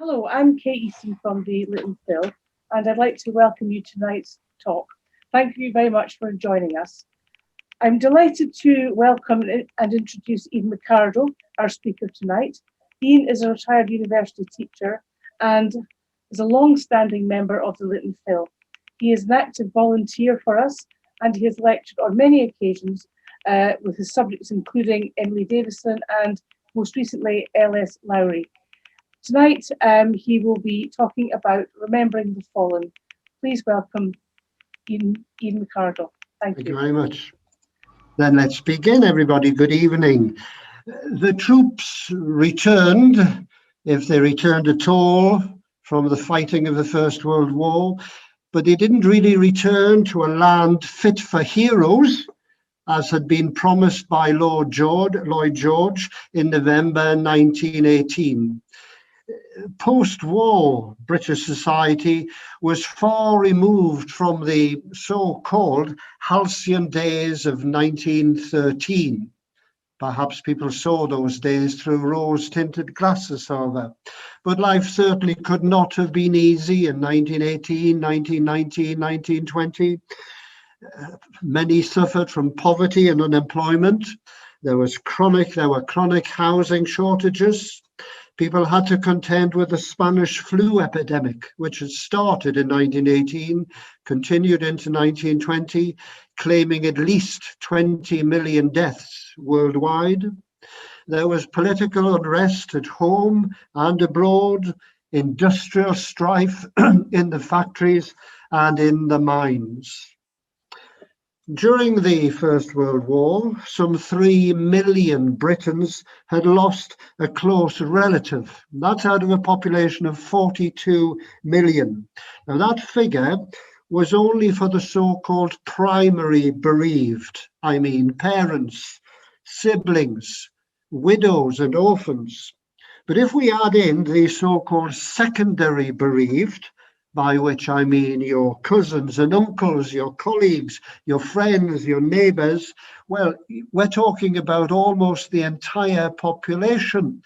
Hello, I'm KEC from the Lit&Phil, and I'd like to welcome you to tonight's talk. Thank you very much for joining us. I'm delighted to welcome and introduce Ian McCardle, our speaker tonight. Ian is a retired university teacher and is a long-standing member of the Lit&Phil. He is an active volunteer for us, and he has lectured on many occasions with his subjects including Emily Davison and most recently L.S. Lowry. Tonight, he will be talking about remembering the fallen. Please welcome Ian McCardle. Thank you. Thank you very much. Then let's begin, everybody. Good evening. The troops returned, if they returned at all, from the fighting of the First World War, but they didn't really return to a land fit for heroes, as had been promised by Lloyd George in November 1918. Post-war British society was far removed from the so-called halcyon days of 1913. Perhaps people saw those days through rose-tinted glasses, however. But life certainly could not have been easy in 1918, 1919, 1920. Many suffered from poverty and unemployment. There were chronic housing shortages. People had to contend with the Spanish flu epidemic, which had started in 1918, continued into 1920, claiming at least 20 million deaths worldwide. There was political unrest at home and abroad, industrial strife in the factories and in the mines. During the First World War, some 3 million Britons had lost a close relative. That's out of a population of 42 million. Now, that figure was only for the so-called primary bereaved. I mean, parents, siblings, widows and orphans. But if we add in the so-called secondary bereaved, by which I mean your cousins and uncles, your colleagues, your friends, your neighbours, well, we're talking about almost the entire population.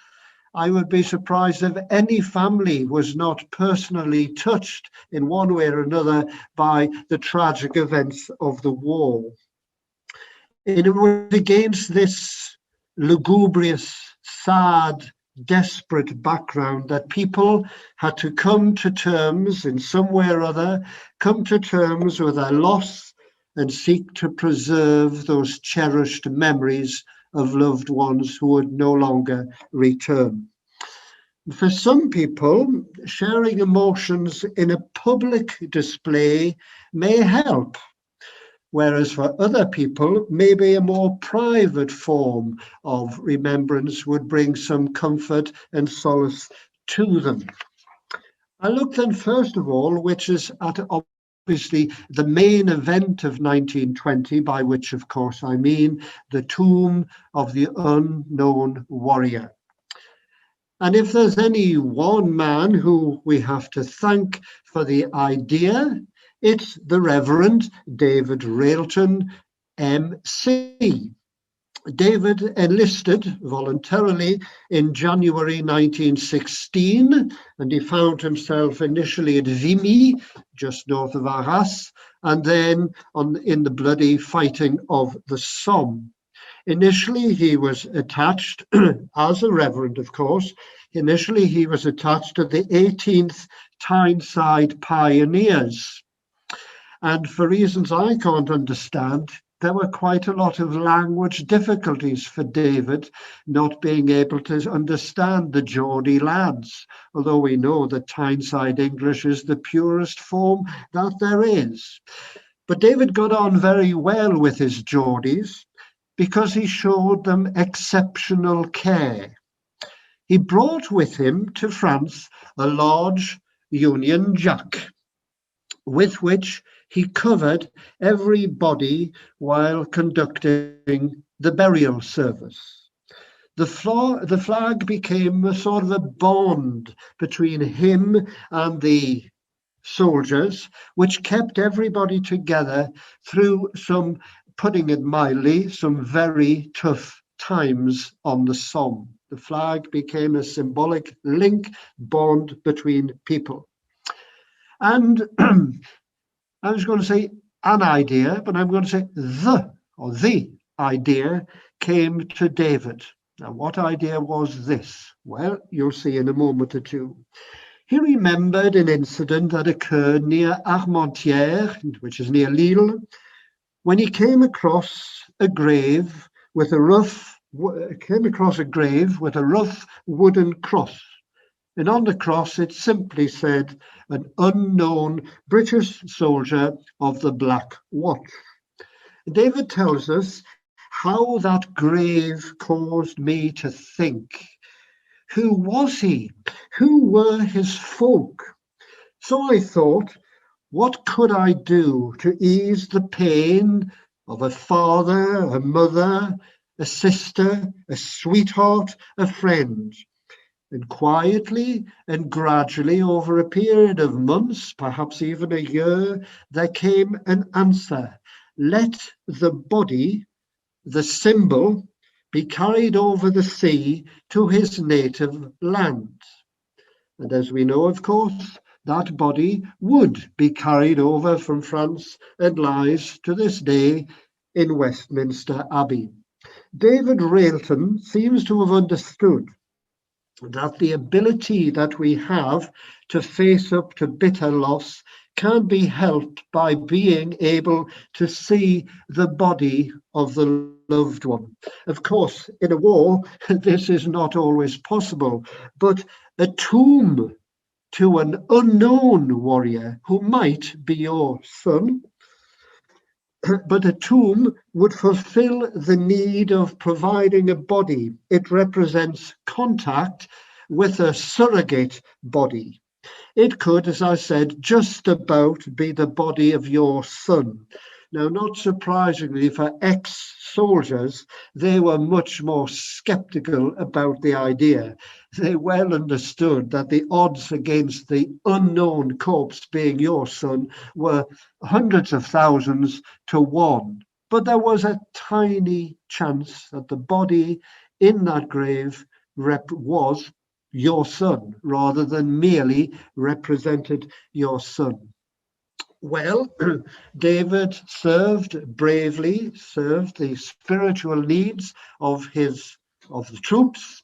I would be surprised if any family was not personally touched in one way or another by the tragic events of the war. It was against this lugubrious, sad, desperate background that people had to come to terms in some way or other, come to terms with their loss and seek to preserve those cherished memories of loved ones who would no longer return. For some people, sharing emotions in a public display may help, whereas for other people, maybe a more private form of remembrance would bring some comfort and solace to them. I look then, first of all, which is at obviously the main event of 1920, by which, of course, I mean the tomb of the unknown warrior. And if there's any one man who we have to thank for the idea, it's the Reverend David Railton, MC. David enlisted voluntarily in January 1916, and he found himself initially at Vimy, just north of Arras, and then in the bloody fighting of the Somme. Initially, he was attached, as a reverend, of course, initially he was attached to the 18th Tyneside Pioneers. And for reasons I can't understand, there were quite a lot of language difficulties for David, not being able to understand the Geordie lads, although we know that Tyneside English is the purest form that there is. But David got on very well with his Geordies because he showed them exceptional care. He brought with him to France a large Union Jack, with which he covered every body while conducting the burial service. The flag became a sort of a bond between him and the soldiers, which kept everybody together through some, putting it mildly, some very tough times on the Somme. The flag became a symbolic link, bond between people. And I was going to say an idea, but I'm going to say the idea came to David. Now, what idea was this? Well, you'll see in a moment or two. He remembered an incident that occurred near Armentières, which is near Lille, when he came across a grave with a rough wooden cross. And on the cross, it simply said, "An unknown British soldier of the Black Watch." David tells us how that grave caused me to think. Who was he? Who were his folk? So I thought, what could I do to ease the pain of a father, a mother, a sister, a sweetheart, a friend? And quietly and gradually, over a period of months, perhaps even a year, there came an answer. Let the body, the symbol, be carried over the sea to his native land. And as we know, of course, that body would be carried over from France and lies to this day in Westminster Abbey. David Railton seems to have understood that the ability that we have to face up to bitter loss can be helped by being able to see the body of the loved one. Of course, in a war, this is not always possible, but a tomb to an unknown warrior who might be your son, but a tomb would fulfill the need of providing a body. It represents contact with a surrogate body. It could, as I said, just about be the body of your son. Now, not surprisingly, for ex-soldiers, they were much more skeptical about the idea. They well understood that the odds against the unknown corpse being your son were hundreds of thousands to one. But there was a tiny chance that the body in that grave was your son, rather than merely represented your son. Well, David bravely served the spiritual needs of the troops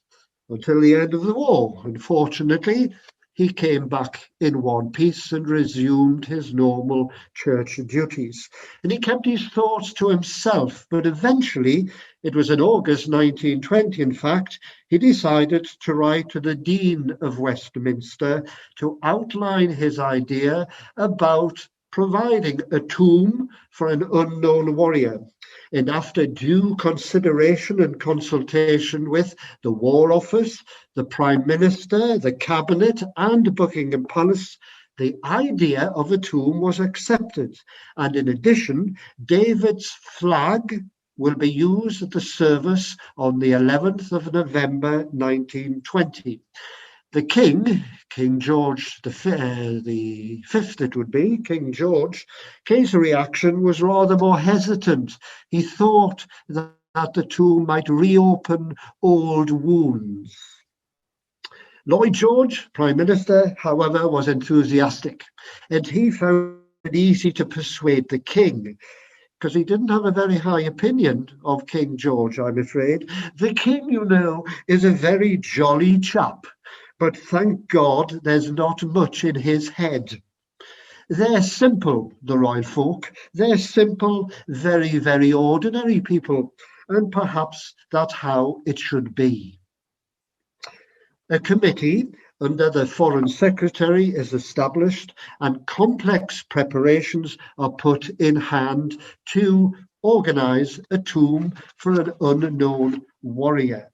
until the end of the war. Unfortunately, he came back in one piece and resumed his normal church duties. And he kept his thoughts to himself, but eventually, it was in August 1920, in fact, he decided to write to the Dean of Westminster to outline his idea about providing a tomb for an unknown warrior. And after due consideration and consultation with the War Office, the Prime Minister, the Cabinet, and Buckingham Palace, the idea of a tomb was accepted. And in addition, David's flag will be used at the service on the 11th of November 1920. The King George the Fifth, it would be, King George, his reaction was rather more hesitant. He thought that the tomb might reopen old wounds. Lloyd George, Prime Minister, however, was enthusiastic, and he found it easy to persuade the King, because he didn't have a very high opinion of King George, I'm afraid. The King, you know, is a very jolly chap, but thank God there's not much in his head. They're simple, the royal folk. They're simple, very, very ordinary people, and perhaps that's how it should be. A committee under the Foreign Secretary is established, and complex preparations are put in hand to organise a tomb for an unknown warrior.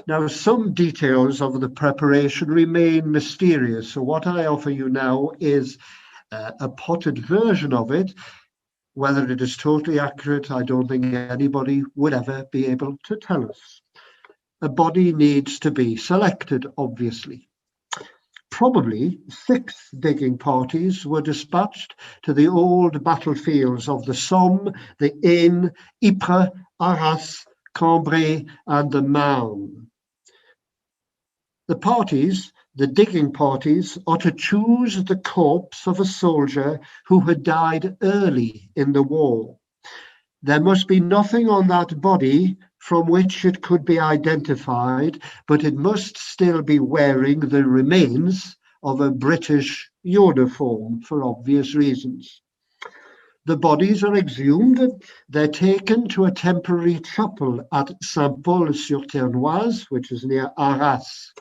Now, some details of the preparation remain mysterious, so what I offer you now is a potted version of it. Whether it is totally accurate, I don't think anybody would ever be able to tell us. A body needs to be selected, obviously. Probably 6 digging parties were dispatched to the old battlefields of the Somme, the Aisne, Ypres, Arras, Cambrai and the Marne. The parties, the digging parties, are to choose the corpse of a soldier who had died early in the war. There must be nothing on that body from which it could be identified, but it must still be wearing the remains of a British uniform for obvious reasons. The bodies are exhumed. They're taken to a temporary chapel at Saint-Paul-sur-Ternoise, which is near Arras.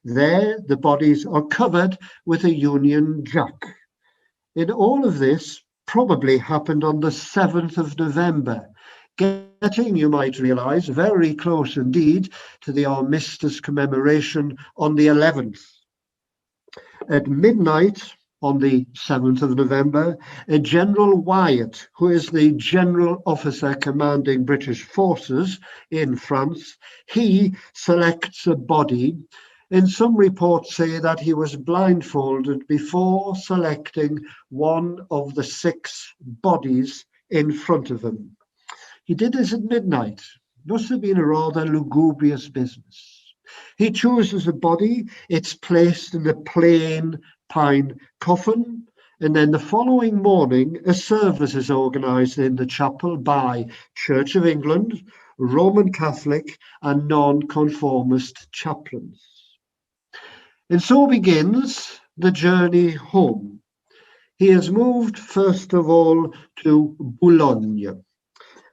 There, the bodies are covered with a Union Jack. In all of this, probably happened on the 7th of November, getting, you might realise, very close indeed to the armistice commemoration on the 11th. At midnight on the 7th of November, General Wyatt, who is the general officer commanding British forces in France, he selects a body. And some reports say that he was blindfolded before selecting one of the 6 bodies in front of him. He did this at midnight. Must have been a rather lugubrious business. He chooses a body. It's placed in a plain pine coffin. And then the following morning, a service is organised in the chapel by Church of England, Roman Catholic and non-conformist chaplains. And so begins the journey home. He has moved first of all to Boulogne.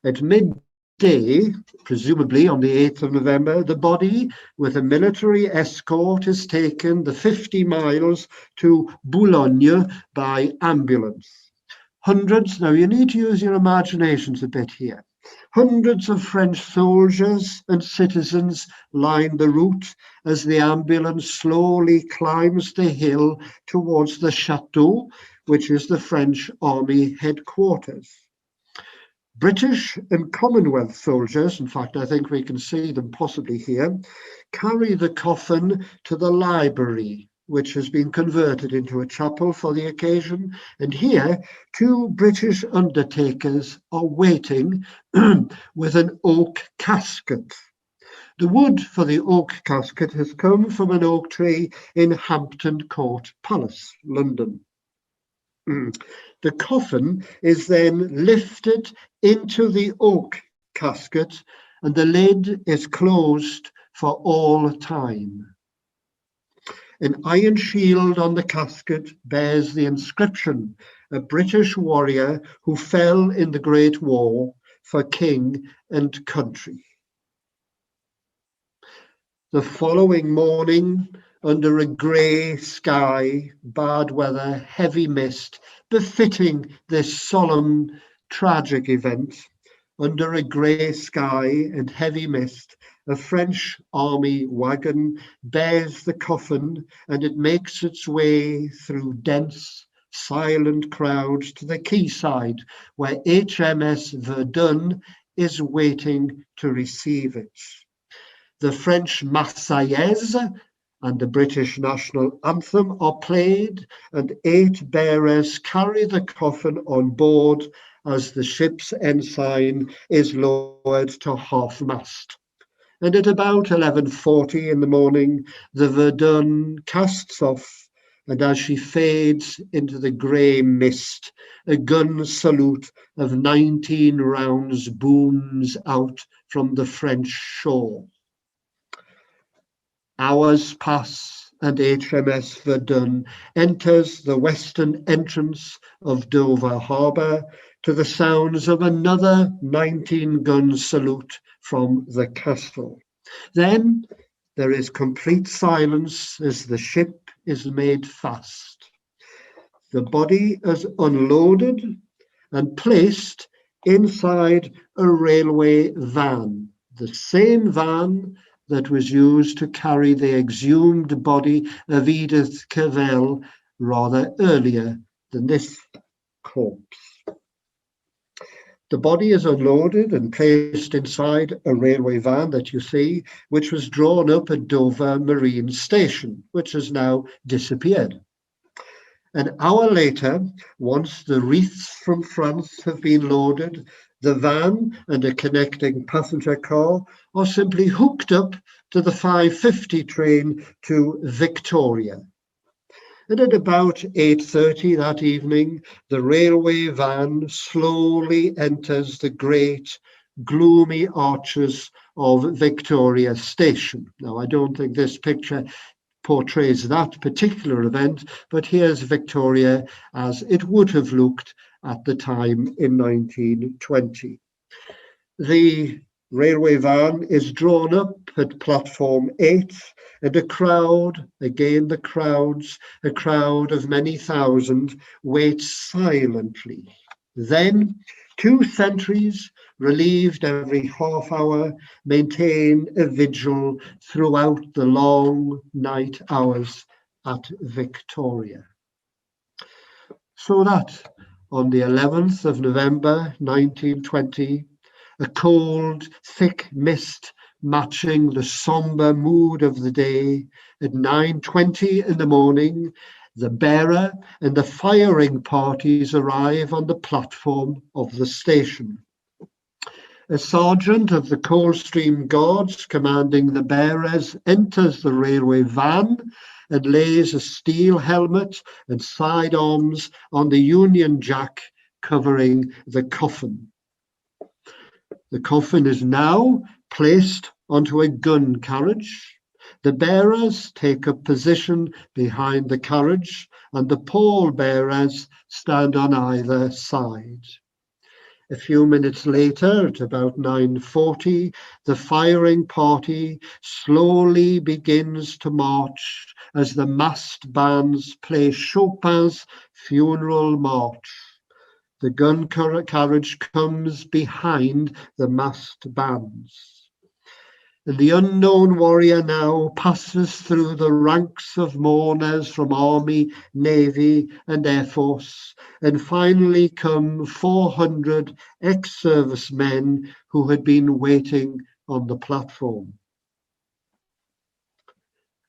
At midday, presumably on the 8th of November, the body with a military escort is taken the 50 miles to Boulogne by ambulance. Hundreds, now you need to use your imaginations a bit here. Hundreds of French soldiers and citizens line the route as the ambulance slowly climbs the hill towards the chateau, which is the French army headquarters. British and Commonwealth soldiers, in fact, I think we can see them possibly here, carry the coffin to the library, which has been converted into a chapel for the occasion. And here, 2 British undertakers are waiting with an oak casket. The wood for the oak casket has come from an oak tree in Hampton Court Palace, London. The coffin is then lifted into the oak casket and the lid is closed for all time. An iron shield on the casket bears the inscription, "A British warrior who fell in the Great War for king and country." The following morning, under a grey sky, bad weather, heavy mist, befitting this solemn, tragic event, under a grey sky and heavy mist, a French army wagon bears the coffin and it makes its way through dense, silent crowds to the quayside where HMS Verdun is waiting to receive it. The French Marseillaise and the British national anthem are played, and 8 bearers carry the coffin on board as the ship's ensign is lowered to half-mast. And at about 11:40 in the morning, the Verdun casts off, and as she fades into the grey mist, a gun salute of 19 rounds booms out from the French shore. Hours pass and HMS Verdun enters the western entrance of Dover Harbour to the sounds of another 19-gun salute from the castle. Then there is complete silence as the ship is made fast. The body is unloaded and placed inside a railway van, the same van that was used to carry the exhumed body of Edith Cavell rather earlier than this corpse. The body is unloaded and placed inside a railway van that you see, which was drawn up at Dover Marine Station, which has now disappeared. An hour later, once the wreaths from France have been loaded, the van and a connecting passenger car are simply hooked up to the 5:50 train to Victoria. And at about 8:30 that evening, the railway van slowly enters the great gloomy arches of Victoria Station. Now, I don't think this picture portrays that particular event, but here's Victoria as it would have looked at the time in 1920. The railway van is drawn up at platform 8, and a crowd, again the crowds, a crowd of many thousand, waits silently. Then 2 sentries, relieved every half hour, maintain a vigil throughout the long night hours at Victoria. So that on the 11th of November 1920, a cold, thick mist matching the sombre mood of the day, at 9:20 in the morning, the bearer and the firing parties arrive on the platform of the station. A sergeant of the Coldstream Guards commanding the bearers enters the railway van and lays a steel helmet and sidearms on the Union Jack covering the coffin. The coffin is now placed onto a gun carriage. The bearers take up position behind the carriage, and the pallbearers stand on either side. A few minutes later, at about 9:40, the firing party slowly begins to march as the massed bands play Chopin's Funeral March. The gun carriage comes behind the massed bands. And the unknown warrior now passes through the ranks of mourners from Army, Navy, and Air Force, and finally come 400 ex-servicemen who had been waiting on the platform.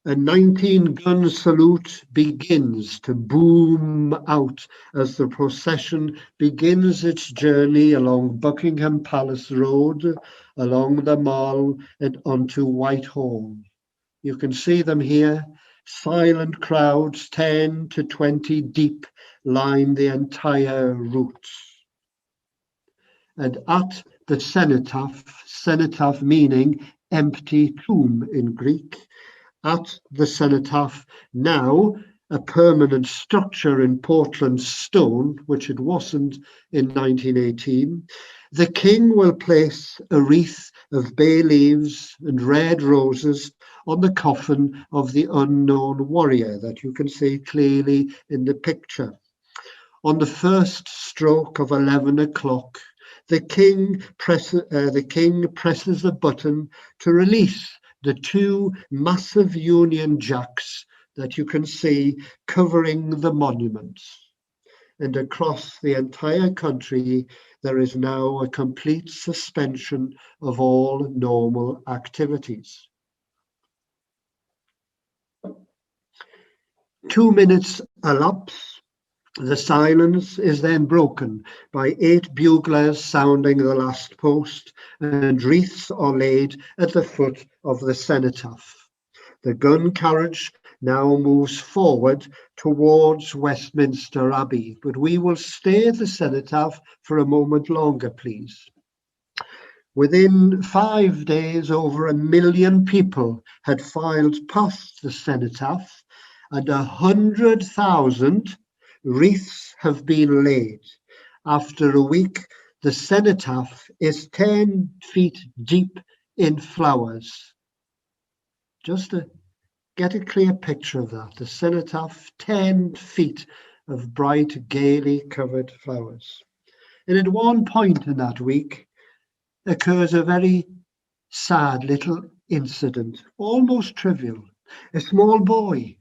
A 19-gun salute begins to boom out as the procession begins its journey along Buckingham Palace Road, along the Mall, and onto Whitehall. You can see them here. Silent crowds, 10 to 20 deep, line the entire route. And at the cenotaph meaning empty tomb in Greek, at the cenotaph, now a permanent structure in Portland stone, which it wasn't in 1918, the king will place a wreath of bay leaves and red roses on the coffin of the unknown warrior that you can see clearly in the picture. On the first stroke of 11 o'clock, the king presses a button to release the 2 massive Union Jacks that you can see covering the monument. And across the entire country, there is now a complete suspension of all normal activities. 2 minutes elapse. The silence is then broken by 8 buglers sounding the last post, and wreaths are laid at the foot of the cenotaph. The gun carriage now moves forward towards Westminster Abbey, but we will stay at the cenotaph for a moment longer, please. Within 5 days, over 1 million people had filed past the cenotaph, and 100,000 wreaths have been laid. After a week, the cenotaph is 10 feet deep in flowers. Just to get a clear picture of that, the cenotaph, 10 feet of bright, gaily covered flowers. And at one point in that week occurs a very sad little incident, almost trivial. A small boy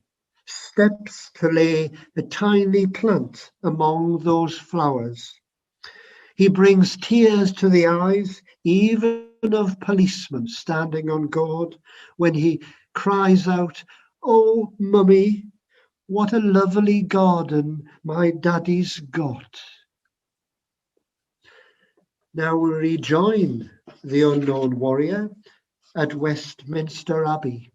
steps to lay a tiny plant among those flowers. He brings tears to the eyes, even of policemen standing on guard, when he cries out, "Oh, mummy, what a lovely garden my daddy's got. Now we rejoin the unknown warrior at Westminster Abbey.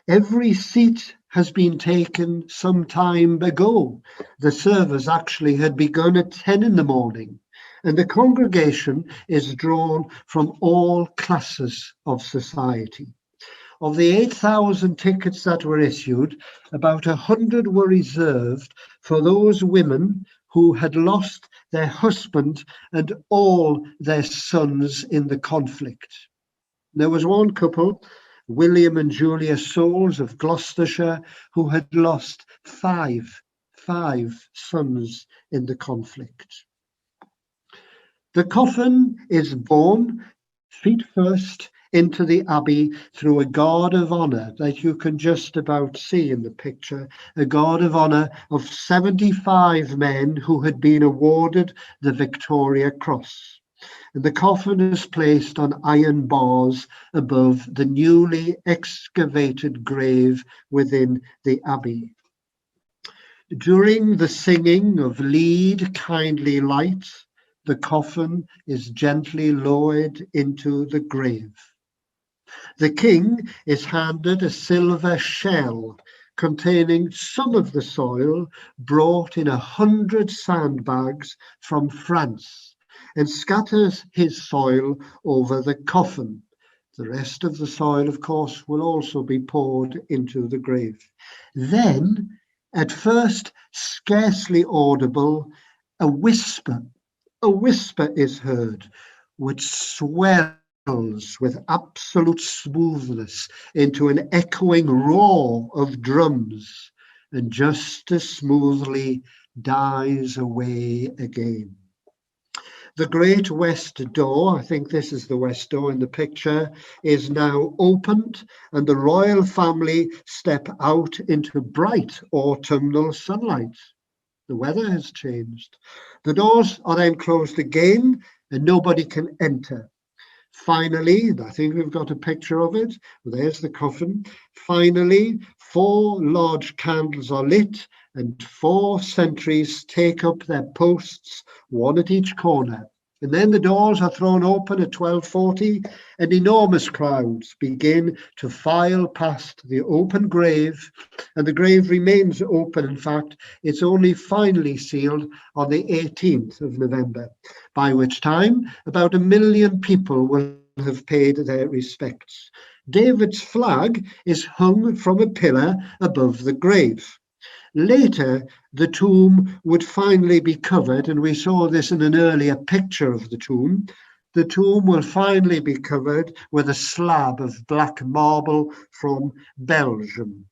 Every seat has been taken some time ago. The service actually had begun at 10 in the morning, and the congregation is drawn from all classes of society. Of the 8,000 tickets that were issued, about 100 were reserved for those women who had lost their husband and all their sons in the conflict. There was one couple, William and Julia Souls of Gloucestershire, who had lost five sons in the conflict. The coffin is borne feet first into the abbey through a guard of honour that you can just about see in the picture, a guard of honour of 75 men who had been awarded the Victoria Cross. And the coffin is placed on iron bars above the newly excavated grave within the abbey. During the singing of Lead, Kindly Light, the coffin is gently lowered into the grave. The king is handed a silver shell containing some of the soil brought in 100 sandbags from France, and scatters his soil over the coffin. The rest of the soil, of course, will also be poured into the grave. Then, at first scarcely audible, a whisper is heard, which swells with absolute smoothness into an echoing roar of drums, and just as smoothly dies away again. The great west door, I think this is the west door in the picture, is now opened, and the royal family step out into bright autumnal sunlight. The weather has changed. The doors are then closed again, and nobody can enter. Finally, I think we've got a picture of it. There's the coffin. Finally, 4 large candles are lit, and 4 sentries take up their posts, one at each corner. And then the doors are thrown open at 12:40, and enormous crowds begin to file past the open grave, and the grave remains open. In fact, it's only finally sealed on the 18th of November, by which time about 1 million people will have paid their respects. David's flag is hung from a pillar above the grave. Later, the tomb would finally be covered, and we saw this in an earlier picture of the tomb. The tomb will finally be covered with a slab of black marble from Belgium.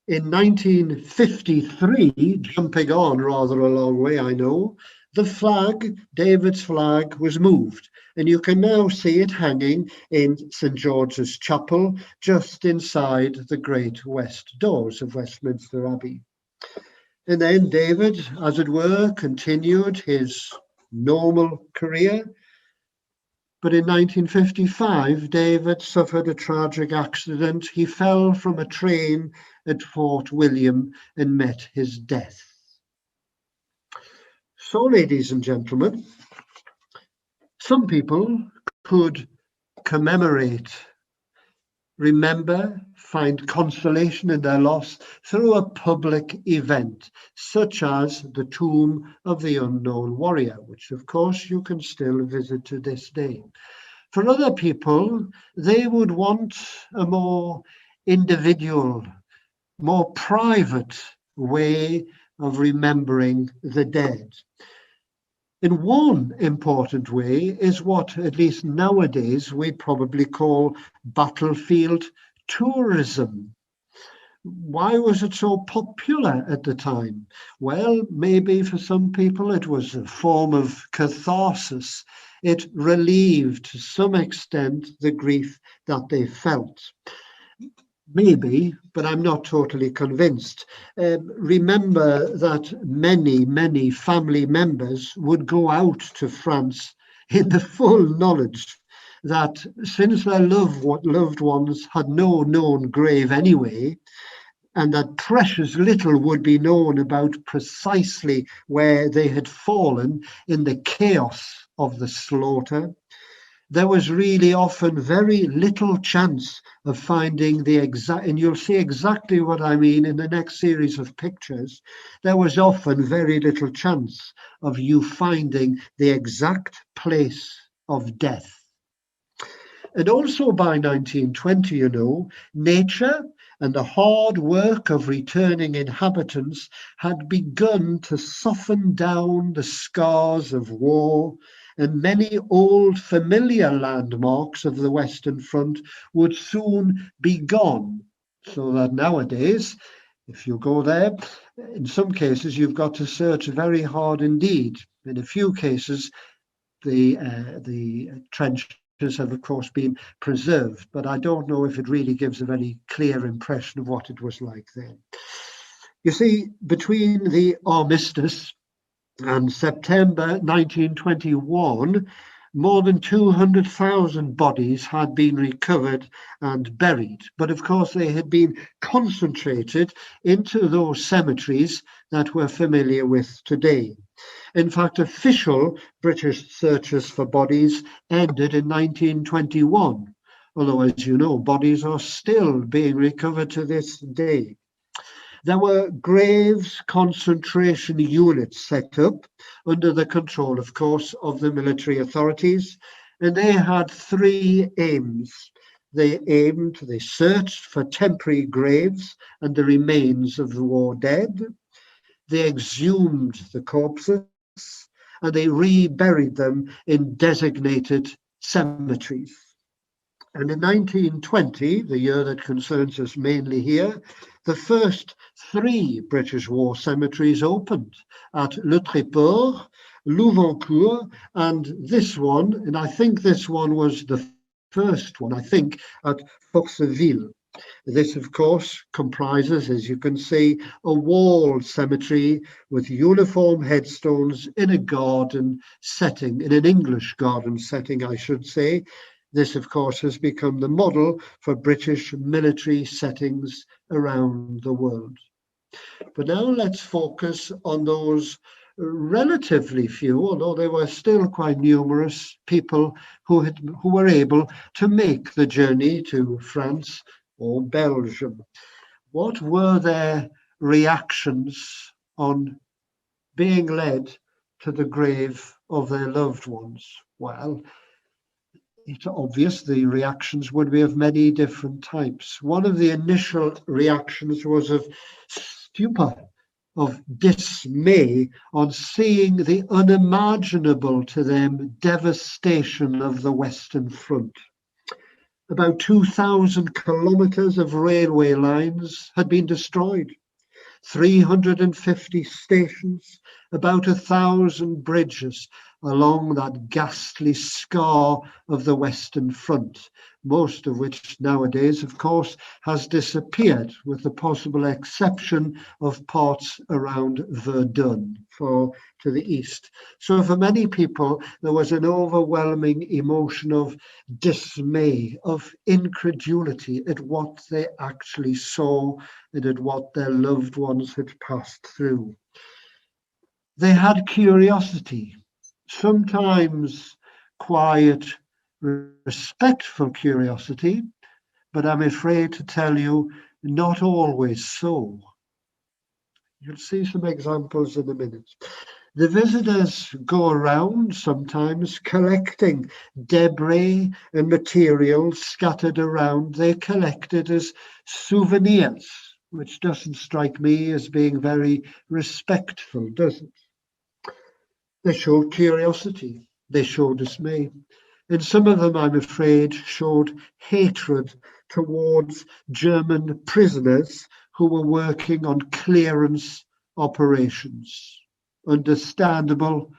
In 1953, jumping on rather a long way, I know, the flag, David's flag, was moved, and you can now see it hanging in St. George's Chapel, just inside the great west doors of Westminster Abbey. And then David, as it were, continued his normal career. But in 1955, David suffered a tragic accident. He fell from a train at Fort William and met his death. So, ladies and gentlemen, some people could commemorate, remember, find consolation in their loss through a public event, such as the Tomb of the Unknown Warrior, which of course you can still visit to this day. For other people, they would want a more individual, more private way of remembering the dead. In one important way is what, at least nowadays, we probably call battlefield tourism. Why was it so popular at the time? Well, maybe for some people it was a form of catharsis. It relieved to some extent the grief that they felt. Maybe, but I'm not totally convinced. Remember that many family members would go out to France in the full knowledge that since their loved ones had no known grave anyway, and that precious little would be known about precisely where they had fallen in the chaos of the slaughter, there was really often very little chance of finding the exact, and you'll see exactly what I mean in the next series of pictures, there was often very little chance of you finding the exact place of death. And also by 1920, you know, nature and the hard work of returning inhabitants had begun to soften down the scars of war, and many old familiar landmarks of the Western Front would soon be gone. So that nowadays, if you go there, in some cases you've got to search very hard indeed. In a few cases, the trenches have, of course, been preserved, but I don't know if it really gives a very clear impression of what it was like then. You see, between the armistice and September 1921, more than 200,000 bodies had been recovered and buried. But of course, they had been concentrated into those cemeteries that we're familiar with today. In fact, official British searches for bodies ended in 1921, although, as you know, bodies are still being recovered to this day. There were graves concentration units set up under the control, of course, of the military authorities, and they had three aims. They searched for temporary graves and the remains of the war dead. They exhumed the corpses and they reburied them in designated cemeteries. And in 1920, the year that concerns us mainly here, the first three British war cemeteries opened at Lit&Phil, Louvencourt, and this one, and I think this one was the first one, I think, at FORCEVILLE. This, of course, comprises, as you can see, a walled cemetery with uniform headstones in a garden setting, in an English garden setting, I should say. This, of course, has become the model for British military settings around the world. But now let's focus on those relatively few, although they were still quite numerous, people who were able to make the journey to France or Belgium. What were their reactions on being led to the grave of their loved ones? Well, it's obvious the reactions would be of many different types. One of the initial reactions was of stupor, of dismay on seeing the unimaginable to them devastation of the Western Front. About 2,000 kilometers of railway lines had been destroyed, 350 stations, about 1,000 bridges along that ghastly scar of the Western Front, most of which nowadays, of course, has disappeared, with the possible exception of parts around Verdun to the east. So for many people, there was an overwhelming emotion of dismay, of incredulity at what they actually saw and at what their loved ones had passed through. They had curiosity, sometimes quiet, respectful curiosity, but I'm afraid to tell you, not always so. You'll see some examples in a minute. The visitors go around sometimes collecting debris and materials scattered around. They collect it as souvenirs, which doesn't strike me as being very respectful, does it? They showed curiosity, they showed dismay. And some of them, I'm afraid, showed hatred towards German prisoners who were working on clearance operations. Understandable,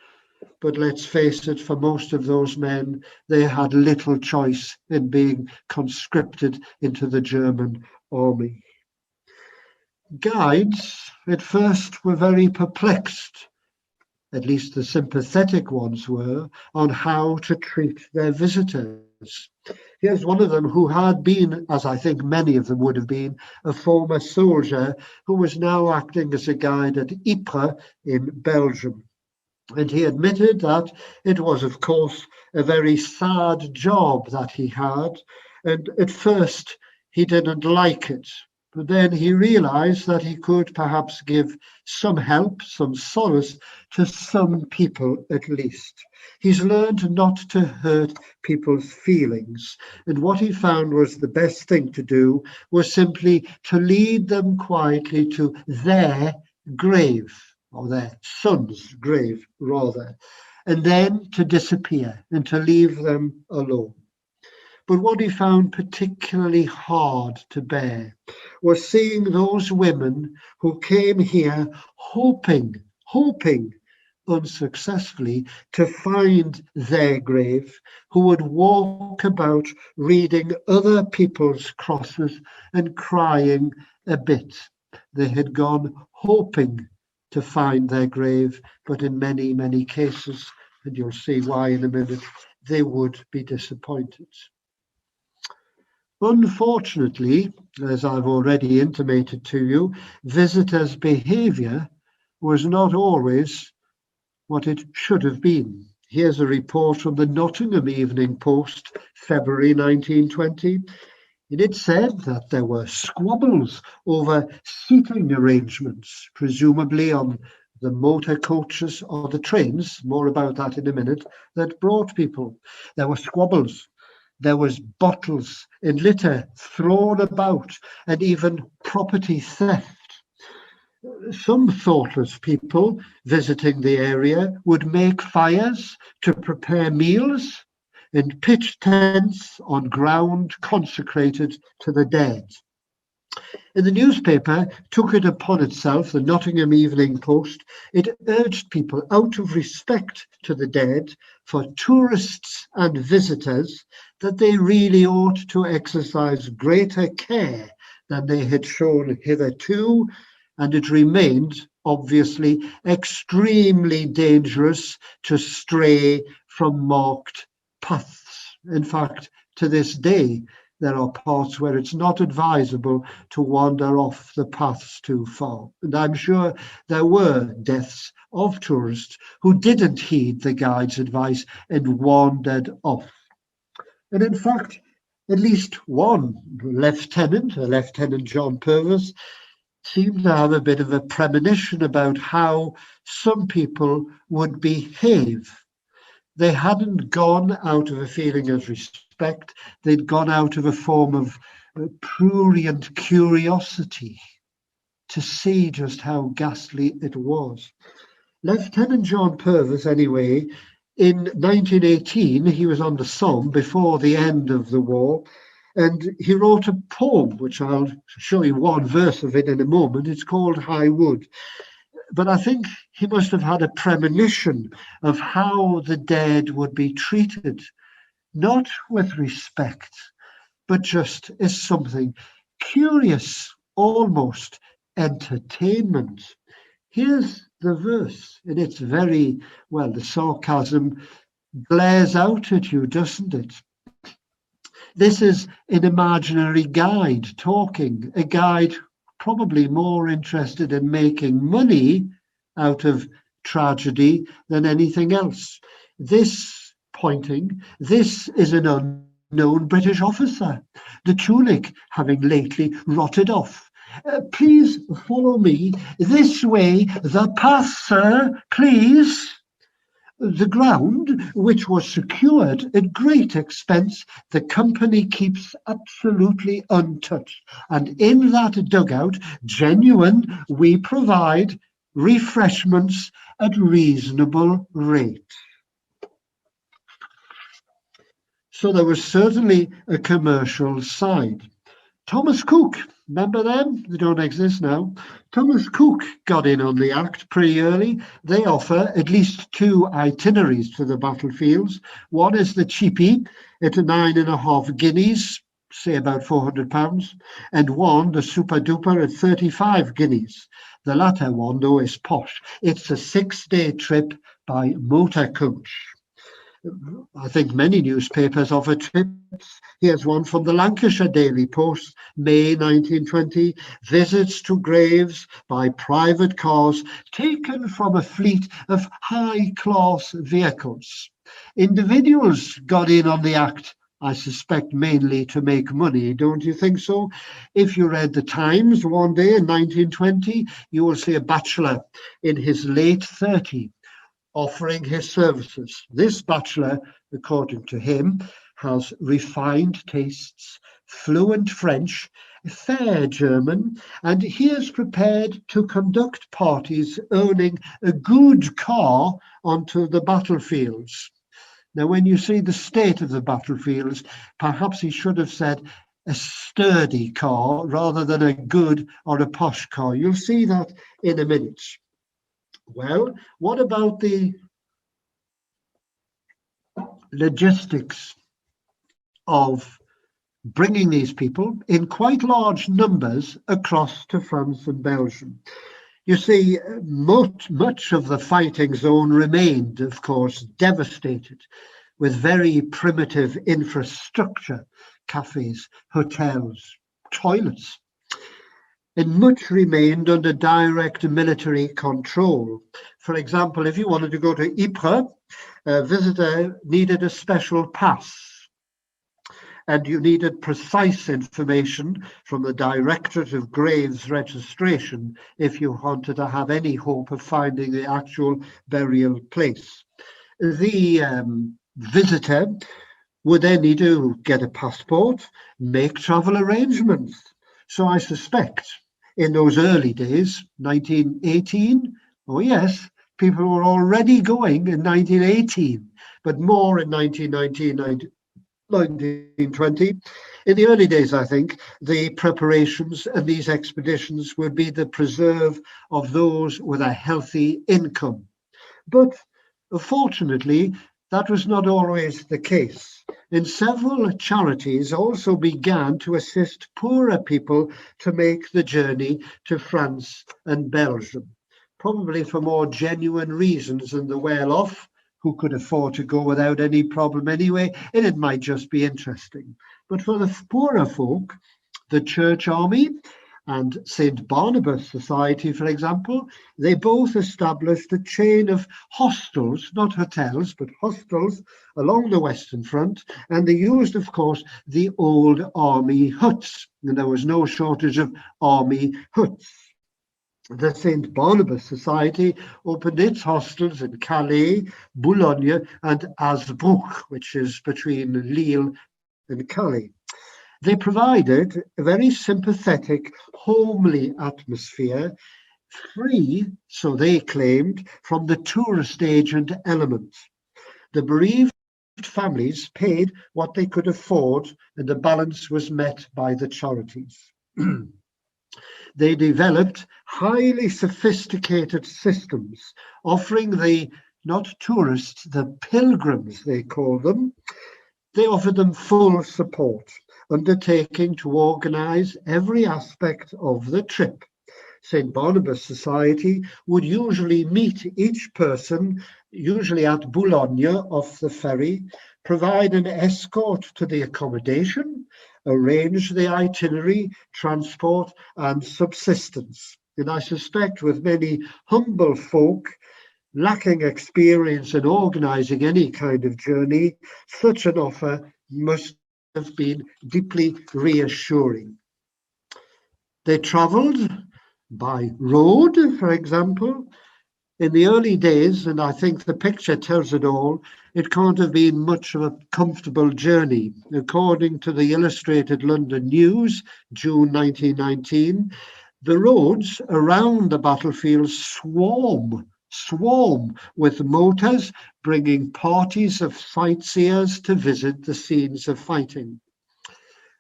but let's face it, for most of those men, they had little choice in being conscripted into the German army. Guides at first were very perplexed, at least the sympathetic ones were, on how to treat their visitors. Here's one of them who had been, as I think many of them would have been, a former soldier who was now acting as a guide at Ypres in Belgium. And he admitted that it was, of course, a very sad job that he had. And at first, he didn't like it. But then he realized that he could perhaps give some help, some solace to some people at least. He's learned not to hurt people's feelings. And what he found was the best thing to do was simply to lead them quietly to their grave, or their son's grave, rather, and then to disappear and to leave them alone. But what he found particularly hard to bear was seeing those women who came here hoping unsuccessfully to find their grave, who would walk about reading other people's crosses and crying a bit. They had gone hoping to find their grave, but in many, many cases, and you'll see why in a minute, they would be disappointed. Unfortunately, as I've already intimated to you, visitors' behaviour was not always what it should have been. Here's a report from the Nottingham Evening Post, February 1920. And it said that there were squabbles over seating arrangements, presumably on the motor coaches or the trains, more about that in a minute, that brought people. There were squabbles. There was bottles and litter thrown about, and even property theft. Some thoughtless people visiting the area would make fires to prepare meals and pitch tents on ground consecrated to the dead. And the newspaper took it upon itself, the Nottingham Evening Post, it urged people out of respect to the dead, for tourists and visitors, that they really ought to exercise greater care than they had shown hitherto, and it remained obviously extremely dangerous to stray from marked paths. In fact, to this day, there are parts where it's not advisable to wander off the paths too far. And I'm sure there were deaths of tourists who didn't heed the guide's advice and wandered off. And in fact, at least one lieutenant, Lieutenant John Purvis, seemed to have a bit of a premonition about how some people would behave. They hadn't gone out of a feeling of respect, they'd gone out of a form of prurient curiosity to see just how ghastly it was. Lieutenant John Purvis, anyway, in 1918, he was on the Somme before the end of the war, and he wrote a poem, which I'll show you one verse of it in a moment. It's called High Wood. But I think he must have had a premonition of how the dead would be treated, not with respect, but just as something curious, almost entertainment. Here's the verse, and it's very, well, the sarcasm glares out at you, doesn't it? This is an imaginary guide talking, a guide probably more interested in making money out of tragedy than anything else. This is an unknown British officer, the tunic having lately rotted off. Please follow me this way, the path, sir, please. The ground, which was secured at great expense, the company keeps absolutely untouched. And in that dugout, genuine, we provide refreshments at reasonable rate. So there was certainly a commercial side. Thomas Cook, remember them? They don't exist now. Thomas Cook got in on the act pretty early. They offer at least two itineraries to the battlefields. One is the cheapie at 9.5 guineas, say about £400, and one, the super duper, at 35 guineas. The latter one, though, is posh. It's a 6-day trip by motor coach. I think many newspapers offer trips. Here's one from the Lancashire Daily Post, May 1920. Visits to graves by private cars taken from a fleet of high-class vehicles. Individuals got in on the act, I suspect mainly to make money, don't you think so? If you read the Times one day in 1920, you will see a bachelor in his late 30s offering his services. This bachelor, according to him, has refined tastes, fluent French, fair German, and he is prepared to conduct parties owning a good car onto the battlefields. Now, when you see the state of the battlefields, perhaps he should have said a sturdy car rather than a good or a posh car. You'll see that in a minute. Well, what about the logistics of bringing these people in quite large numbers across to France and Belgium? You see, much of the fighting zone remained, of course, devastated with very primitive infrastructure, cafes, hotels, toilets. And much remained under direct military control. For example, if you wanted to go to Ypres, a visitor needed a special pass, and you needed precise information from the Directorate of Graves Registration if you wanted to have any hope of finding the actual burial place. The visitor would then need to get a passport, make travel arrangements. So I suspect in those early days, 1918, oh yes, people were already going in 1918, but more in 1919, 1920. In the early days, I think, the preparations and these expeditions would be the preserve of those with a healthy income. But fortunately, that was not always the case. And several charities also began to assist poorer people to make the journey to France and Belgium, probably for more genuine reasons than the well-off, who could afford to go without any problem anyway, and it might just be interesting. But for the poorer folk, the Church Army and St. Barnabas Society, for example, they both established a chain of hostels, not hotels, but hostels along the Western Front, and they used, of course, the old army huts, and there was no shortage of army huts. The St. Barnabas Society opened its hostels in Calais, Boulogne, and Hazebrouck, which is between Lille and Calais. They provided a very sympathetic, homely atmosphere, free, so they claimed, from the tourist agent element. The bereaved families paid what they could afford, and the balance was met by the charities. They developed highly sophisticated systems, offering the, not tourists, the pilgrims, they call them, they offered them full support, undertaking to organize every aspect of the trip. St. Barnabas Society would usually meet each person, usually at Boulogne off the ferry, provide an escort to the accommodation, arrange the itinerary, transport, and subsistence. And I suspect with many humble folk lacking experience in organizing any kind of journey, such an offer must have been deeply reassuring. They traveled by road, for example. In the early days, and I think the picture tells it all, it can't have been much of a comfortable journey. According to the Illustrated London News, June 1919, the roads around the battlefield swarm with motors bringing parties of sightseers to visit the scenes of fighting.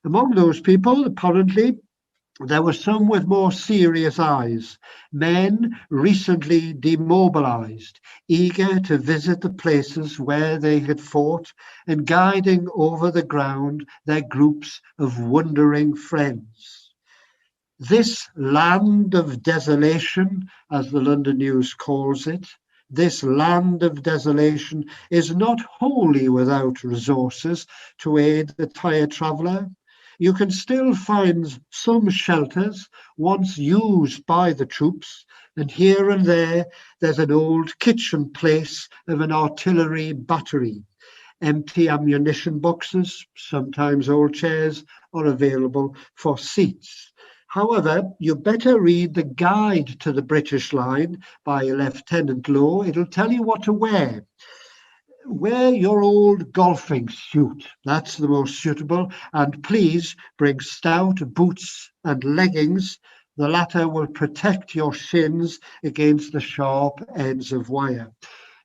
Among those people, apparently, there were some with more serious eyes, men recently demobilized, eager to visit the places where they had fought and guiding over the ground their groups of wondering friends. This land of desolation, as the London News calls it, this land of desolation is not wholly without resources to aid the tired traveller. You can still find some shelters once used by the troops, and here and there there's an old kitchen place of an artillery battery. Empty ammunition boxes, sometimes old chairs, are available for seats. However, you better read the guide to the British line by Lieutenant Lowe. It'll tell you what to wear. Wear your old golfing suit. That's the most suitable. And please bring stout boots and leggings. The latter will protect your shins against the sharp ends of wire.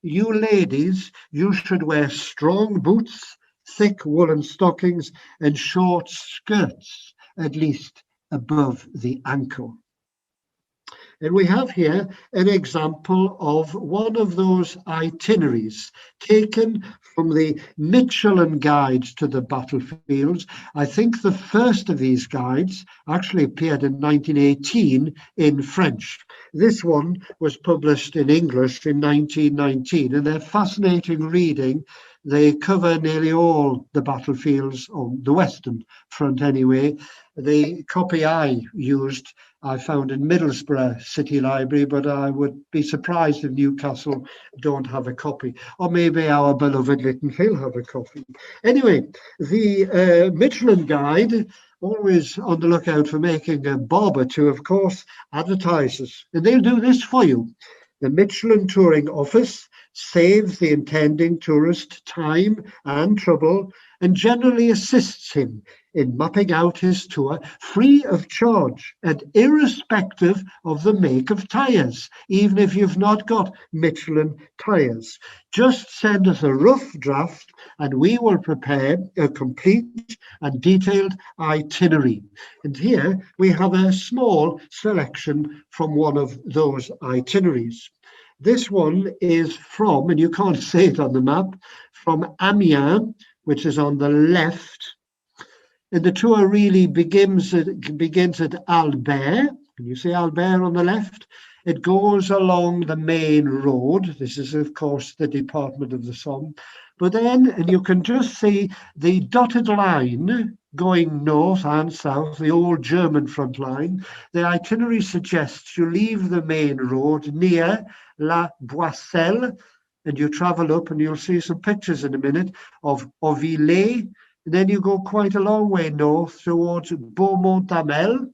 You ladies, you should wear strong boots, thick woolen stockings, and short skirts, at least above the ankle. And we have here an example of one of those itineraries taken from the Michelin guides to the battlefields. I think the first of these guides actually appeared in 1918 in French. This one was published in English in 1919, and they're fascinating reading. They cover nearly all the battlefields on the Western Front anyway. The copy I used, I found in Middlesbrough City Library, but I would be surprised if Newcastle don't have a copy. Or maybe our beloved Lit&Phil have a copy. Anyway, the Michelin guide, always on the lookout for making a bob or two, of course, advertises. And they'll do this for you. The Michelin Touring Office saves the intending tourist time and trouble and generally assists him in mapping out his tour free of charge and irrespective of the make of tyres, even if you've not got Michelin tyres. Just send us a rough draft and we will prepare a complete and detailed itinerary. And here we have a small selection from one of those itineraries. This one is from, and you can't see it on the map, from Amiens, which is on the left. And the tour really begins at Albert. Can you see Albert on the left? It goes along the main road. This is, of course, the Department of the Somme. But then, and you can just see the dotted line going north and south, the old German front line. The itinerary suggests you leave the main road near La Boisselle, and you travel up, and you'll see some pictures in a minute of Aveluy. And then you go quite a long way north towards Beaumont-Hamel.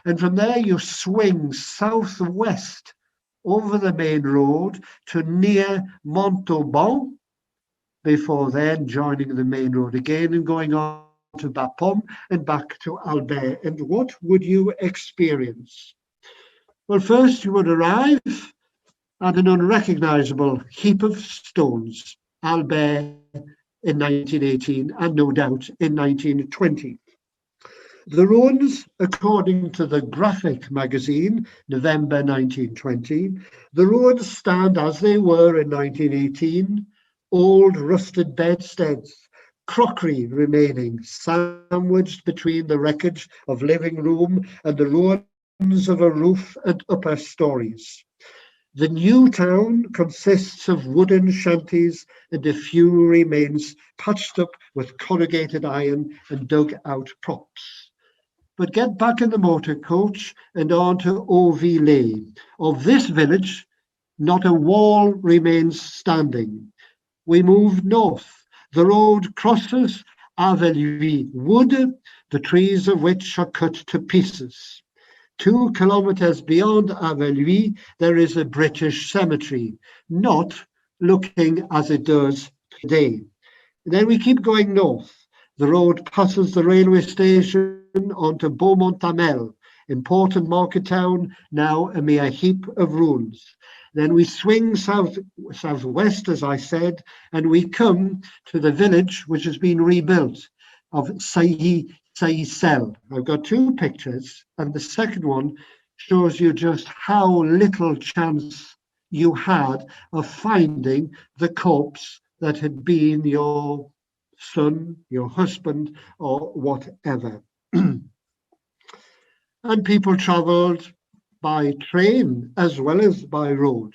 And from there you swing southwest over the main road to near Montauban, before then joining the main road again and going on to Bapaume and back to Albert. And what would you experience? Well, first you would arrive at an unrecognizable heap of stones, Albert in 1918 and no doubt in 1920. The ruins, according to the Graphic magazine, November 1920, the ruins stand as they were in 1918, old rusted bedsteads, crockery remaining, sandwiched between the wreckage of living room and the ruins of a roof and upper stories. The new town consists of wooden shanties and a few remains patched up with corrugated iron and dug out props. But get back in the motor coach and on to Aveluy. Of this village, not a wall remains standing. We move north. The road crosses Aveluy Wood, the trees of which are cut to pieces. 2 kilometers beyond Aveluy, there is a British cemetery, not looking as it does today. And then we keep going north. The road passes the railway station onto Beaumont-Hamel, important market town, now a mere heap of ruins. Then we swing southwest, as I said, and we come to the village which has been rebuilt of Cavell. I've got 2 pictures, and the second one shows you just how little chance you had of finding the corpse that had been your son, your husband, or whatever. And people travelled by train as well as by road.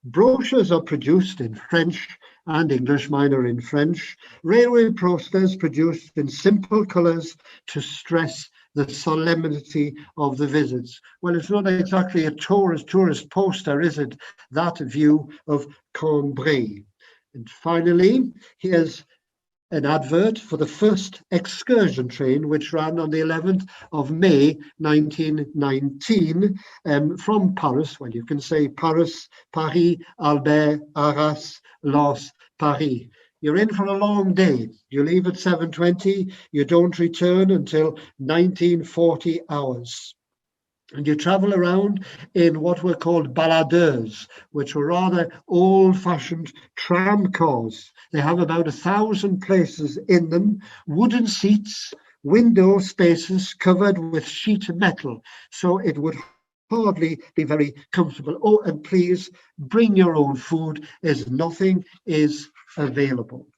Brochures are produced in French and English, mine are in French. Railway posters produced in simple colours to stress the solemnity of the visits. Well, it's not exactly a tourist poster, is it? That view of Cambrai. And finally, here's an advert for the first excursion train, which ran on the 11th of May 1919 from Paris. Well, you can say Paris, Paris, Albert, Arras, Lens, Paris. You're in for a long day. You leave at 7:20. You don't return until 1940 hours. And you travel around in what were called baladeurs, which were rather old-fashioned tram cars. They have about 1,000 places in them, wooden seats, window spaces covered with sheet metal, so it would hardly be very comfortable. Oh, and please bring your own food, as nothing is available.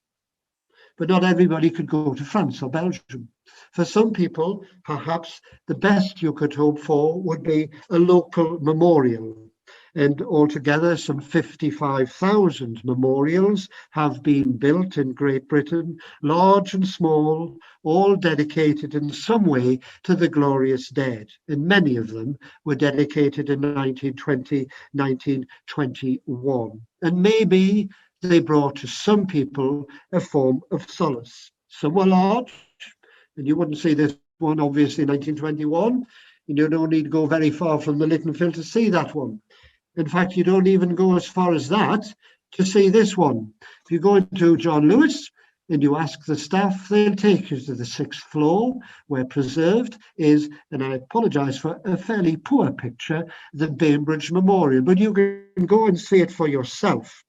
But not everybody could go to France or Belgium. For some people, perhaps the best you could hope for would be a local memorial. And altogether, some 55,000 memorials have been built in Great Britain, large and small, all dedicated in some way to the glorious dead. And many of them were dedicated in 1920, 1921. And maybe they brought to some people a form of solace. Some were large, and you wouldn't see this one, obviously, in 1921. You don't need to go very far from the Lit&Phil to see that one. In fact, you don't even go as far as that to see this one. If you go into John Lewis and you ask the staff, they'll take you to the 6th floor, where preserved is, and I apologise for a fairly poor picture, the Bainbridge Memorial. But you can go and see it for yourself.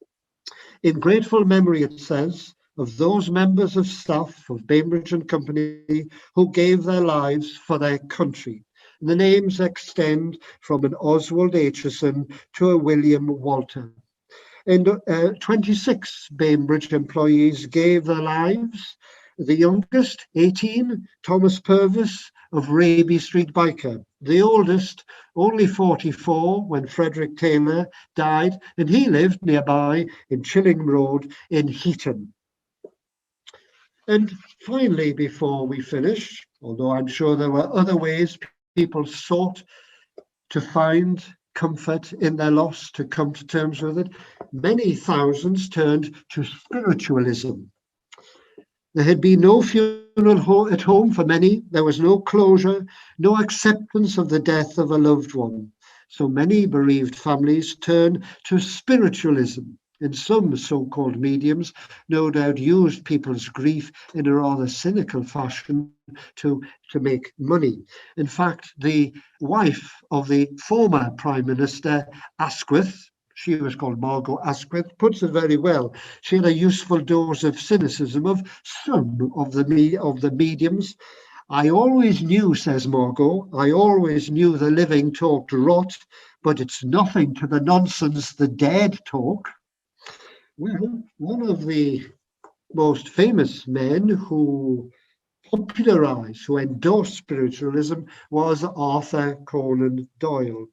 In grateful memory, it says, of those members of staff of Bainbridge and Company who gave their lives for their country. And the names extend from an Oswald Aitchison to a William Walter. And 26 Bainbridge employees gave their lives. The youngest, 18, Thomas Purvis of Raby Street Biker. The oldest, only 44, when Frederick Taylor died, and he lived nearby in Chillingham Road in Heaton. And finally, before we finish, although I'm sure there were other ways people sought to find comfort in their loss, to come to terms with it, many thousands turned to spiritualism. There had been no funeral at home for many. There was no closure, no acceptance of the death of a loved one. So many bereaved families turned to spiritualism. And some so-called mediums no doubt used people's grief in a rather cynical fashion to make money. In fact, the wife of the former Prime Minister, Asquith, she was called Margot Asquith, puts it very well. She had a useful dose of cynicism of some of the mediums. I always knew, says Margot, I always knew the living talked rot, but it's nothing to the nonsense the dead talk. Well, one of the most famous men who popularized, who endorsed spiritualism, was Arthur Conan Doyle.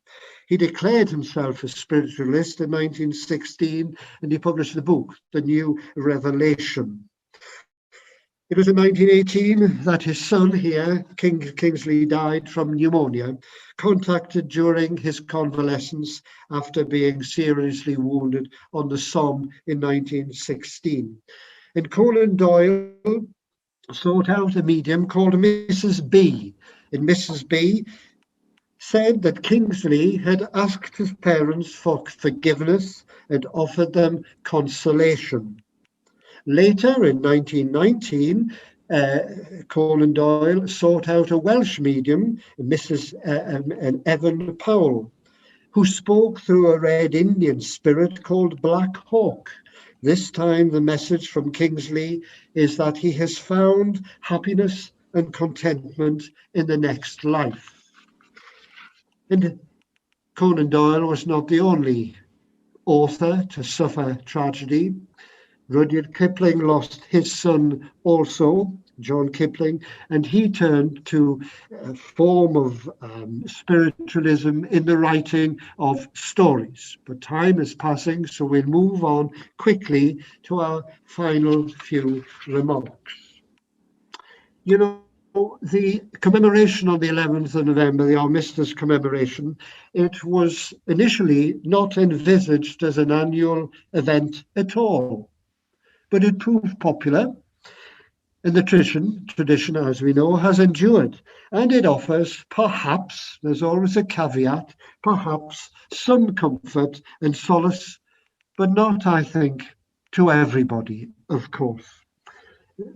He declared himself a spiritualist in 1916, and he published the book, The New Revelation. It was in 1918 that his son here, Kingsley, died from pneumonia, contacted during his convalescence after being seriously wounded on the Somme in 1916. And Conan Doyle sought out a medium called Mrs. B. And Mrs. B said that Kingsley had asked his parents for forgiveness and offered them consolation. Later, in 1919, Conan Doyle sought out a Welsh medium, Mrs. Evan Powell, who spoke through a Red Indian spirit called Black Hawk. This time, the message from Kingsley is that he has found happiness and contentment in the next life. And Conan Doyle was not the only author to suffer tragedy. Rudyard Kipling lost his son also, John Kipling, and he turned to a form of spiritualism in the writing of stories. But time is passing, so we'll move on quickly to our final few remarks. You know, the commemoration on the 11th of November, the Armistice commemoration, it was initially not envisaged as an annual event at all, but it proved popular, and the tradition, as we know, has endured, and it offers perhaps, there's always a caveat, perhaps some comfort and solace, but not, I think, to everybody, of course.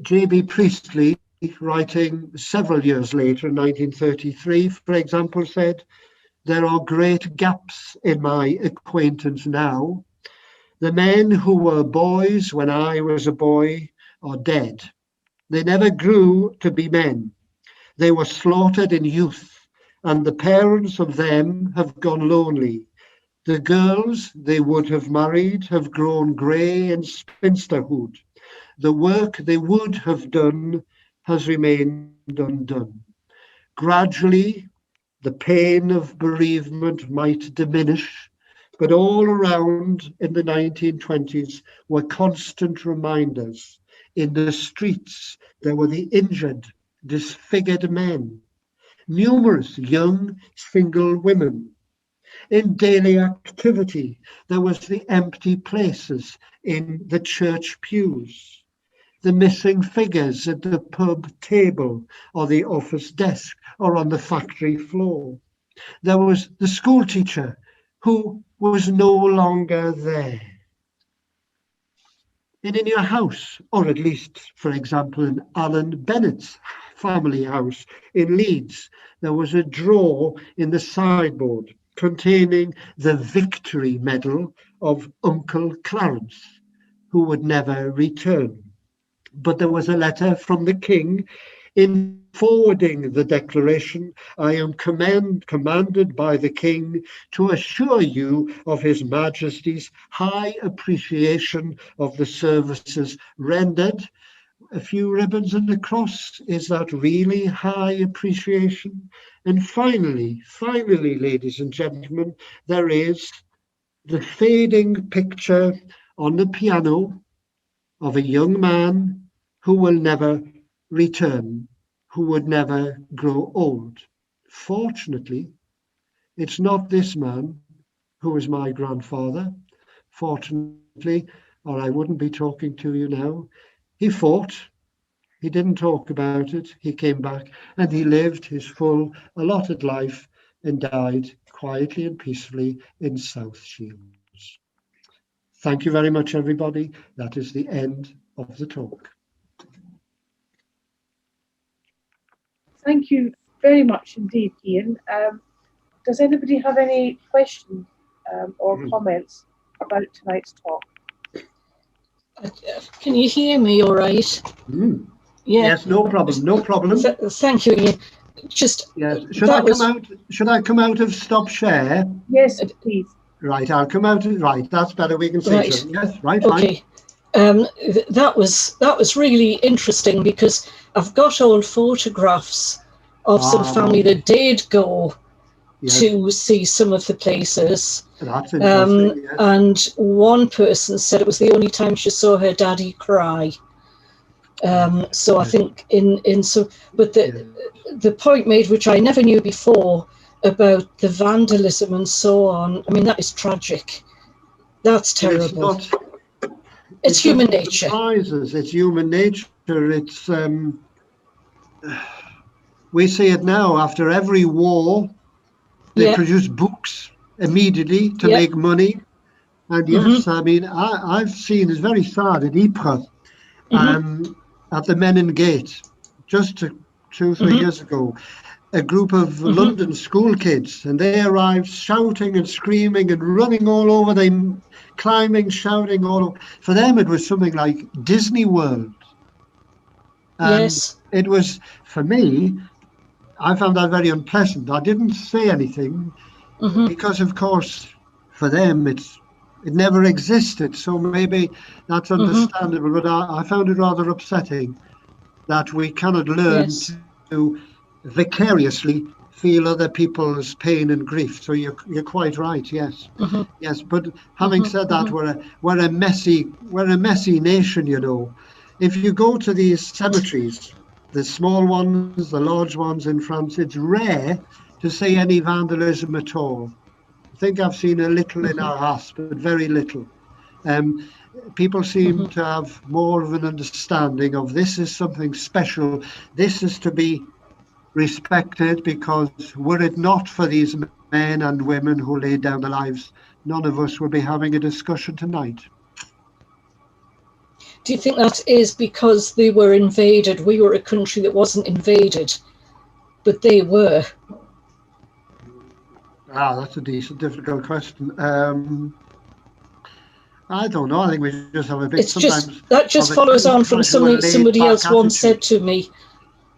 J.B. Priestley, writing several years later, in 1933, for example, said, "There are great gaps in my acquaintance now. The men who were boys when I was a boy are dead. They never grew to be men. They were slaughtered in youth, and the parents of them have gone lonely. The girls they would have married have grown grey in spinsterhood. The work they would have done has remained undone. Gradually, the pain of bereavement might diminish, but all around in the 1920s were constant reminders. In the streets, there were the injured, disfigured men, numerous young single women. In daily activity, there was the empty places in the church pews, the missing figures at the pub table or the office desk or on the factory floor. There was the school teacher who was no longer there. And in your house, or at least, for example, in Alan Bennett's family house in Leeds, there was a drawer in the sideboard containing the Victory Medal of Uncle Clarence, who would never return. But there was a letter from the King. In forwarding the declaration, I am commanded by the King to assure you of His Majesty's high appreciation of the services rendered. A few ribbons and a cross, is that really high appreciation? And finally, ladies and gentlemen, there is the fading picture on the piano of a young man who will never return, who would never grow old. Fortunately, it's not this man who is my grandfather. Fortunately, or I wouldn't be talking to you now. He fought, he didn't talk about it, he came back and he lived his full allotted life and died quietly and peacefully in South Shields. Thank you very much, everybody. That is the end of the talk. Thank you very much indeed, Ian. Does anybody have any questions or comments about tonight's talk? Can you hear me all right? Yeah. Yes, no problem. Thank you, Ian. Just yes. Should I come out of stop share? Yes, please. Right, I'll come out. Right, that's better. We can see. Right. Yes, right. Okay. That was really interesting because I've got old photographs of some family that did go to see some of the places. That's interesting. Yes. And one person said it was the only time she saw her daddy cry. So I think but the point made, which I never knew before, about the vandalism and so on, I mean, that is tragic. That's terrible. It's human nature. It's human nature. It's we see it now. After every war, they produce books immediately to make money. And yes, I mean, I've seen, it's very sad at Ypres, at the Menin Gate, just 2-3 years ago, a group of London school kids, and they arrived shouting and screaming and running all over them, climbing, shouting all over. For them, it was something like Disney World. And it was, for me, I found that very unpleasant. I didn't say anything because, of course, for them, it's It never existed, so maybe that's Mhm. understandable. But I found it rather upsetting that we cannot learn Yes. to vicariously feel other people's pain and grief. So you're quite right. Yes, Mhm. yes. But having Mhm. said that, Mhm. we're a messy nation. You know, if you go to these cemeteries, the small ones, the large ones in France, it's rare to see any vandalism at all. I think I've seen a little in Mhm. Arras, but very little. Um, People seem Mhm. to have more of an understanding of this is something special. This is to be respected because were it not for these men and women who laid down their lives, none of us would be having a discussion tonight. Do you think that is because they were invaded? We were a country that wasn't invaded, but they were. That's a decent, difficult question. I don't know. I think we just have a bit It's just sometimes that of just a follows on from casual, something laid somebody back else once said attitude. to me.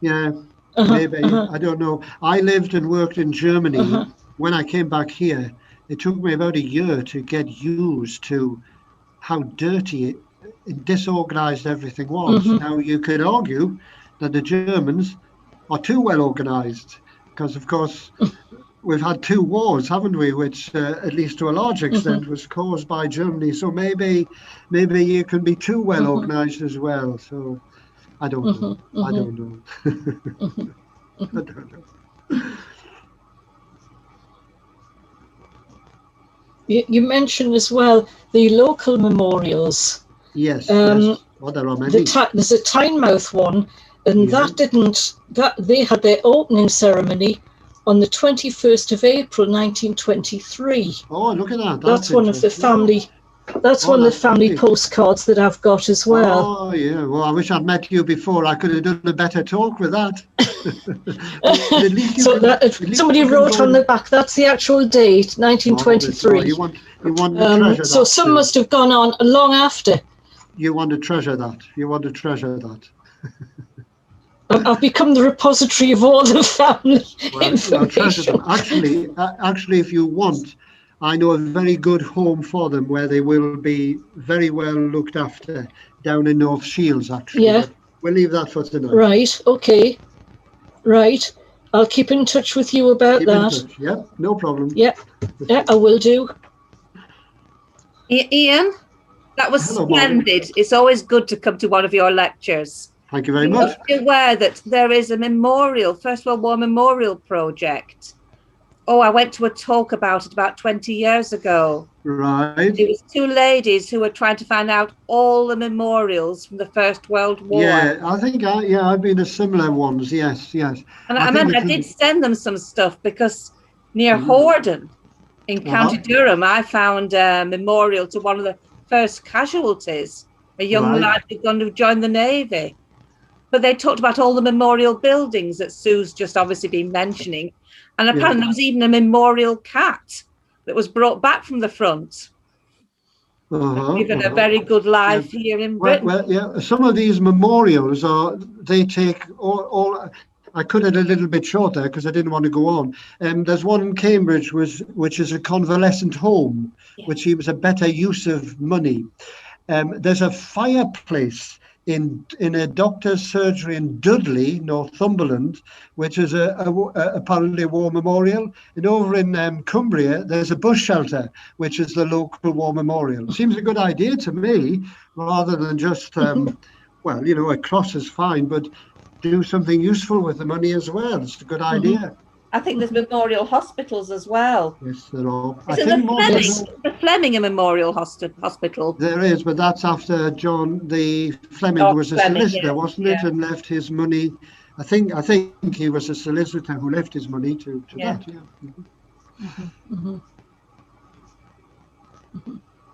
Yeah, Uh-huh, maybe. uh-huh, I don't know. I lived and worked in Germany. uh-huh. When I came back here, it took me about a year to get used to how dirty and disorganized everything was. Mhm. Now, you could argue that the Germans are too well organized because, of course, we've had two wars, haven't we? Which, at least to a large Mhm. extent, was caused by Germany. So maybe you can be too well Mhm. organized as well. So I don't know. Mhm. I Mhm. don't know. Mhm. I Mhm. don't know. You mentioned as well the local memorials. Yes, Um, yes. Well, there are many. there's a Tynemouth one, and Yeah. that they had their opening ceremony on the 21st of April 1923. Oh, look at that. That's That's one of the interesting. Oh, family. That's oh, one of the that's family lovely. postcards that I've got as well. Oh, yeah. Well, I wish I'd met you before. I could have done a better talk with that. But at least you So can, that at least somebody you can wrote go on and the back. That's the actual date, oh, oh, 1923. you want to treasure So that some too. must have gone on long after. You want to treasure that. You want to treasure that. I've become the repository of all the family Well, treasure them. information. Actually, if you want, I know a very good home for them where they will be very well looked after down in North Shields, actually. Yeah, But we'll leave that for tonight. right, okay, right. I'll keep in touch with you about Keep in that. touch. Yeah, no problem. Yeah, yeah, I will do. Ian, that was Hello, Molly. splendid. It's always good to come to one of your lectures. Thank you very You much. must be aware that there is a memorial, First World War memorial project. Oh, I went to a talk about it about 20 years ago. Right. It was two ladies who were trying to find out all the memorials from the First World War. Yeah, I think I've been to similar ones. Yes, yes. And I I think remember I it's did send them some stuff because near mhm. Hordon in County Uh-huh. Durham, I found a memorial to one of the first casualties, a young Right. lad who'd gone to join the Navy. But they talked about all the memorial buildings that Sue's just obviously been mentioning. And Yeah. apparently there was even a memorial cat that was brought back from the front, Uh-huh. given a Uh-huh. very good Yeah. life here in Well, Britain. well, yeah. Some of these memorials they take all. I cut it a little bit short there because I didn't want to go on. There's one in Cambridge, which is a convalescent home, which Yes. seems a better use of money. There's a fireplace in a doctor's surgery in Dudley, Northumberland, which is apparently a war memorial. And over in Cumbria, there's a bush shelter, which is the local war memorial. Seems a good idea to me, rather than just, well, a cross is fine, but do something useful with the money as well. It's a good idea. I think there's memorial hospitals as well. Yes, there are. I Isn't think more than Yes. the Fleming a memorial hospital? there is, but that's after John the Fleming Oh, was a Fleming, solicitor, yes, wasn't yeah, it, and left his money. I think he was a solicitor who left his money to yeah. that. Yeah. Mhm, mhm,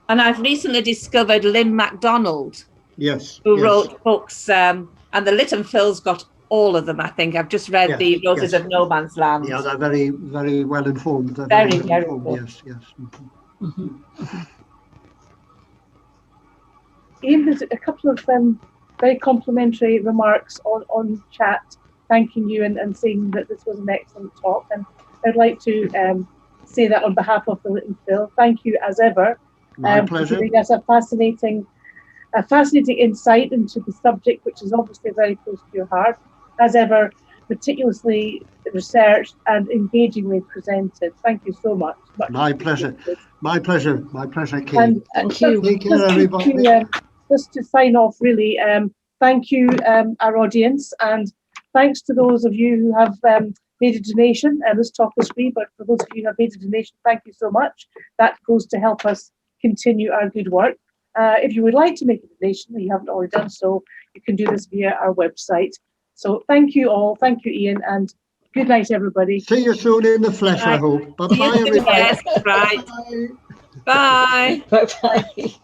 And I've recently discovered Lynn MacDonald, Yes. who Yes. wrote books, and the Lit&Phil's got all of them, I think. I've just read Yes. the Roses Yes. of No Man's Land. Yeah, they're very, very well informed. They're very Very, well very informed. good. Yes. Yes. Mhm. mhm. Ian, there's a couple of very complimentary remarks on chat, thanking you and saying that this was an excellent talk. And I'd like to say that on behalf of the Lit&Phil, thank you as ever. My pleasure. giving us a fascinating insight into the subject, which is obviously very close to your heart, as ever, meticulously researched and engagingly presented. Thank you so much. My pleasure. My pleasure. My pleasure, Kate. And Thank you. Take care, everybody. Just to sign off, really, thank you, our audience, and thanks to those of you who have made a donation. This talk is free, but for those of you who have made a donation, thank you so much. That goes to help us continue our good work. If you would like to make a donation and you haven't already done so, you can do this via our website. So thank you all. Thank you, Ian, and good night, everybody. See you soon in the flesh, I hope. Bye-bye, everybody. Yes, right. Bye. Bye bye.